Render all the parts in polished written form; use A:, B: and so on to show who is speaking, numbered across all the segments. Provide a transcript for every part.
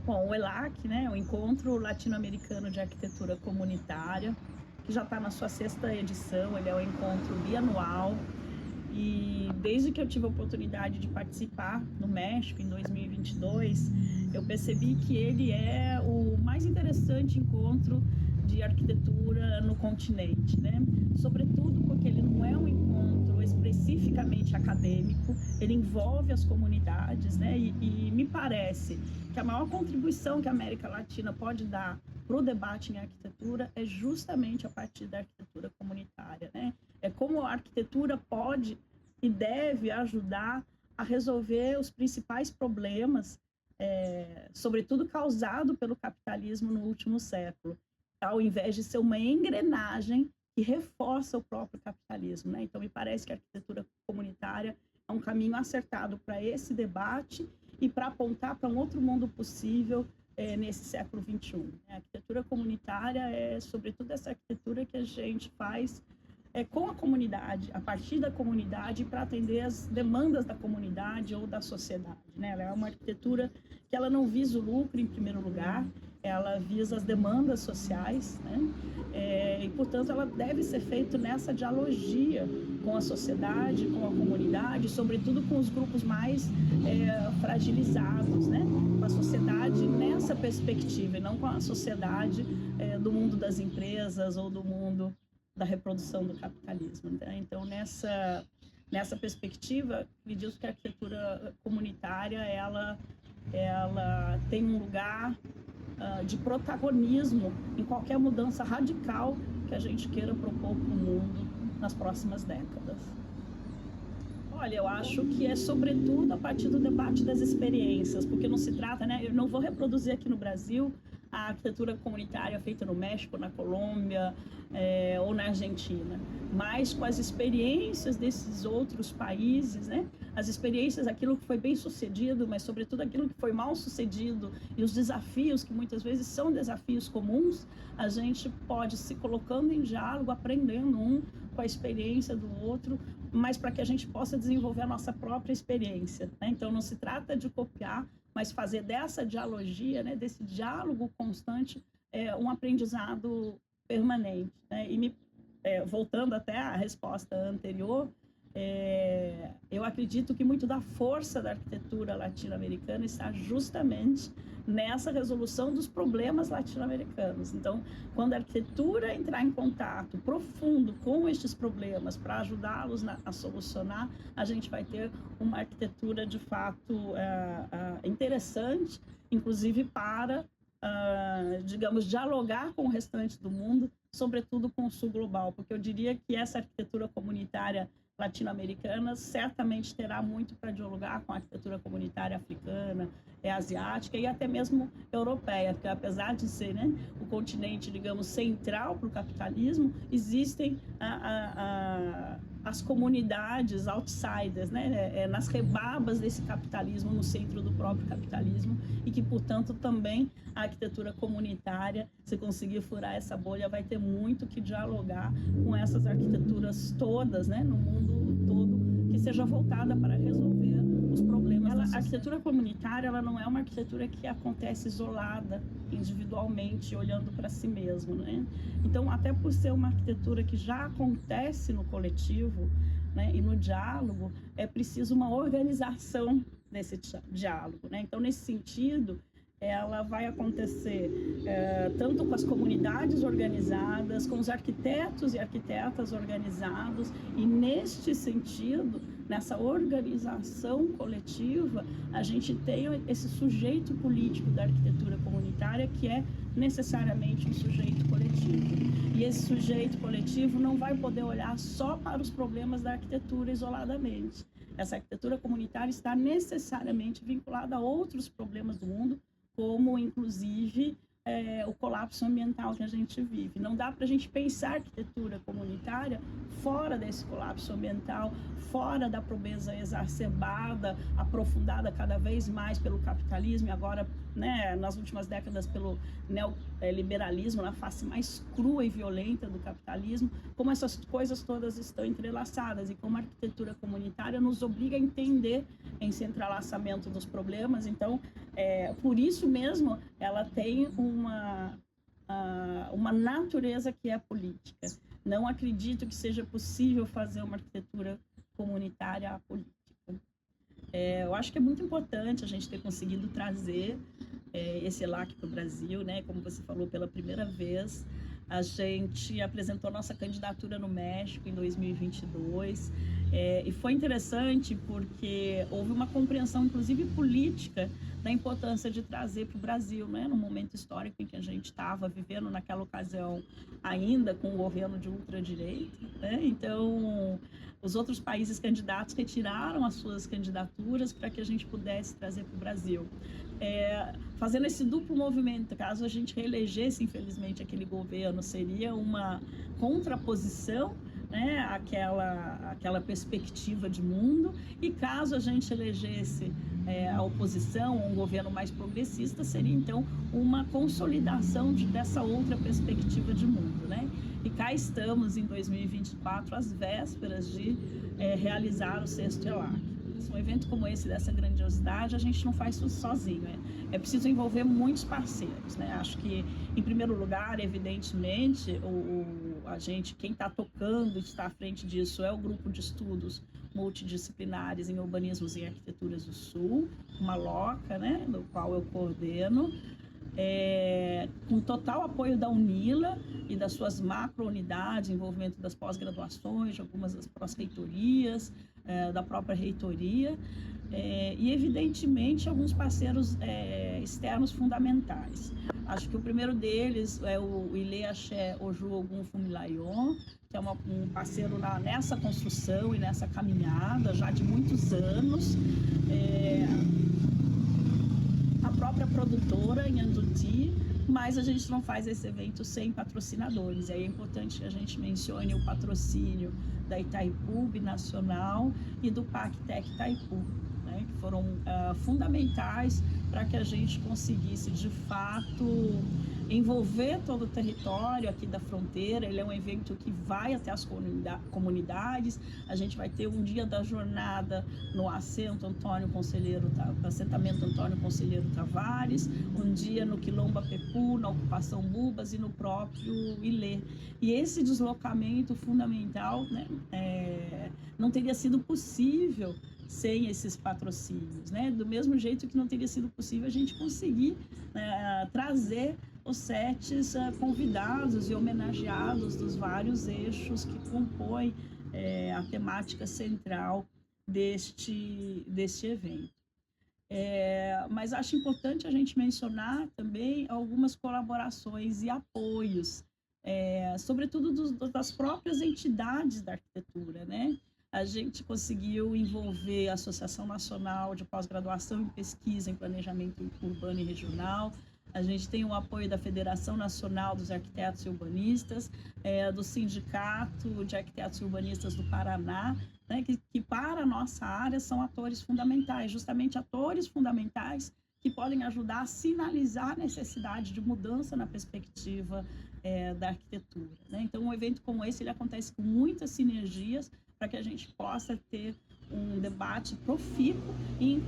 A: Bom, o ELAC, né, o Encontro Latino-Americano de Arquitetura Comunitária, que já está na sua 6ª edição, ele é um encontro bianual, e desde que eu tive a oportunidade de participar no México em 2022, eu percebi que ele é o mais interessante encontro de arquitetura no continente, né? Sobretudo porque ele não é um encontro especificamente acadêmico, ele envolve as comunidades, né? E me parece que a maior contribuição que a América Latina pode dar para o debate em arquitetura é justamente a partir da arquitetura comunitária, né? É como a arquitetura pode e deve ajudar a resolver os principais problemas, sobretudo causado pelo capitalismo no último século, ao invés de ser uma engrenagem que reforça o próprio capitalismo, né? Então, me parece que a arquitetura comunitária é um caminho acertado para esse debate e para apontar para um outro mundo possível nesse século XXI. A arquitetura comunitária é, sobretudo, essa arquitetura que a gente faz com a comunidade, a partir da comunidade, para atender as demandas da comunidade ou da sociedade, né? Ela é uma arquitetura que ela não visa o lucro em primeiro lugar, ela visa as demandas sociais, né? E, portanto, ela deve ser feita nessa dialogia com a sociedade, com a comunidade, sobretudo com os grupos mais fragilizados, né? Com a sociedade nessa perspectiva, e não com a sociedade do mundo das empresas ou do mundo da reprodução do capitalismo. Né? Então, nessa perspectiva, acredito que a arquitetura comunitária ela tem um lugar de protagonismo em qualquer mudança radical que a gente queira propor para o mundo nas próximas décadas. Olha, eu acho que é sobretudo a partir do debate das experiências, porque não se trata, né? Eu não vou reproduzir aqui no Brasil a arquitetura comunitária feita no México, na Colômbia ou na Argentina, mas com as experiências desses outros países, né? As experiências, aquilo que foi bem sucedido, mas sobretudo aquilo que foi mal sucedido e os desafios que muitas vezes são desafios comuns, a gente pode se colocando em diálogo, aprendendo um com a experiência do outro, mas para que a gente possa desenvolver a nossa própria experiência, né? Então não se trata de copiar, mas fazer dessa dialogia, né, desse diálogo constante, um aprendizado permanente, né? E voltando até à resposta anterior, eu acredito que muito da força da arquitetura latino-americana está justamente nessa resolução dos problemas latino-americanos. Então, quando a arquitetura entrar em contato profundo com estes problemas para ajudá-los a solucionar, a gente vai ter uma arquitetura de fato interessante, inclusive para, digamos, dialogar com o restante do mundo, sobretudo com o sul global, porque eu diria que essa arquitetura comunitária latino-americana certamente terá muito para dialogar com a arquitetura comunitária africana, asiática e até mesmo europeia, porque apesar de ser, né, o continente, digamos, central para o capitalismo, existem as comunidades outsiders, né, nas rebarbas desse capitalismo, no centro do próprio capitalismo, e que, portanto, também a arquitetura comunitária, se conseguir furar essa bolha, vai ter muito que dialogar com essas arquiteturas todas, né, no mundo todo, que seja voltada para resolver os problemas. A arquitetura comunitária, ela não é uma arquitetura que acontece isolada, individualmente, olhando para si mesmo, né? Então, até por ser uma arquitetura que já acontece no coletivo, né, e no diálogo, é preciso uma organização desse diálogo, né? Então, nesse sentido, ela vai acontecer tanto com as comunidades organizadas, com os arquitetos e arquitetas organizados, e neste sentido, nessa organização coletiva, a gente tem esse sujeito político da arquitetura comunitária, que é necessariamente um sujeito coletivo. E esse sujeito coletivo não vai poder olhar só para os problemas da arquitetura isoladamente. Essa arquitetura comunitária está necessariamente vinculada a outros problemas do mundo, como, inclusive, o colapso ambiental que a gente vive. Não dá para a gente pensar a arquitetura comunitária fora desse colapso ambiental, fora da pobreza exacerbada, aprofundada cada vez mais pelo capitalismo e agora né, nas últimas décadas pelo neoliberalismo, na face mais crua e violenta do capitalismo, como essas coisas todas estão entrelaçadas e como a arquitetura comunitária nos obriga a entender esse entrelaçamento dos problemas. Então, por isso mesmo, ela tem uma natureza que é política. Não acredito que seja possível fazer uma arquitetura comunitária apolítica. Eu acho que é muito importante a gente ter conseguido trazer esse ELAC para o Brasil, né? Como você falou, pela primeira vez, a gente apresentou nossa candidatura no México em 2022, e foi interessante porque houve uma compreensão, inclusive política, da importância de trazer para o Brasil, né? No momento histórico em que a gente estava vivendo naquela ocasião, ainda com o governo de ultradireita, né? Então, os outros países candidatos retiraram as suas candidaturas para que a gente pudesse trazer para o Brasil. Fazendo esse duplo movimento, caso a gente reelegesse, infelizmente, aquele governo, seria uma contraposição, né, aquela perspectiva de mundo, e caso a gente elegesse a oposição, um governo mais progressista, seria então uma consolidação dessa outra perspectiva de mundo, né? E cá estamos em 2024, às vésperas de realizar o 6º ELAC. Um evento como esse, dessa grandiosidade, a gente não faz isso sozinho, é preciso envolver muitos parceiros, né? Acho que, em primeiro lugar, evidentemente, quem está tocando, está à frente disso, é o grupo de estudos multidisciplinares em urbanismos e arquiteturas do Sul, uma LOCA, né, do qual eu coordeno, com total apoio da UNILA e das suas macro-unidades, envolvimento das pós-graduações, de algumas das pró-reitorias, da própria reitoria, e, evidentemente, alguns parceiros externos fundamentais. Acho que o primeiro deles é o Ile Axé Oju Ogun Fumilayon, que é um parceiro nessa construção e nessa caminhada já de muitos anos. A própria produtora, Nhanduti, mas a gente não faz esse evento sem patrocinadores. E aí é importante que a gente mencione o patrocínio da Itaipu Binacional e do PACTEC Itaipu, né, que foram fundamentais para que a gente conseguisse, de fato, envolver todo o território aqui da fronteira. Ele é um evento que vai até as comunidades. A gente vai ter um dia da jornada no assentamento Antônio Conselheiro Tavares, um dia no Quilombo Apepu, na ocupação Bubas e no próprio Ilê. E esse deslocamento fundamental, né, não teria sido possível sem esses patrocínios, né? Do mesmo jeito que não teria sido possível a gente conseguir trazer os sets convidados e homenageados dos vários eixos que compõem a temática central deste evento. Mas acho importante a gente mencionar também algumas colaborações e apoios, sobretudo das próprias entidades da arquitetura, né? A gente conseguiu envolver a Associação Nacional de Pós-Graduação em Pesquisa em Planejamento Urbano e Regional. A gente tem o apoio da Federação Nacional dos Arquitetos e Urbanistas, do Sindicato de Arquitetos e Urbanistas do Paraná, né, que para a nossa área são atores fundamentais, justamente atores fundamentais que podem ajudar a sinalizar a necessidade de mudança na perspectiva da arquitetura, né? Então, um evento como esse, ele acontece com muitas sinergias para que a gente possa ter um debate profícuo e,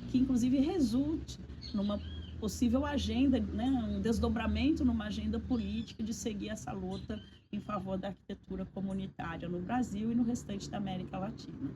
A: que inclusive resulte numa possível agenda, né, um desdobramento numa agenda política de seguir essa luta em favor da arquitetura comunitária no Brasil e no restante da América Latina.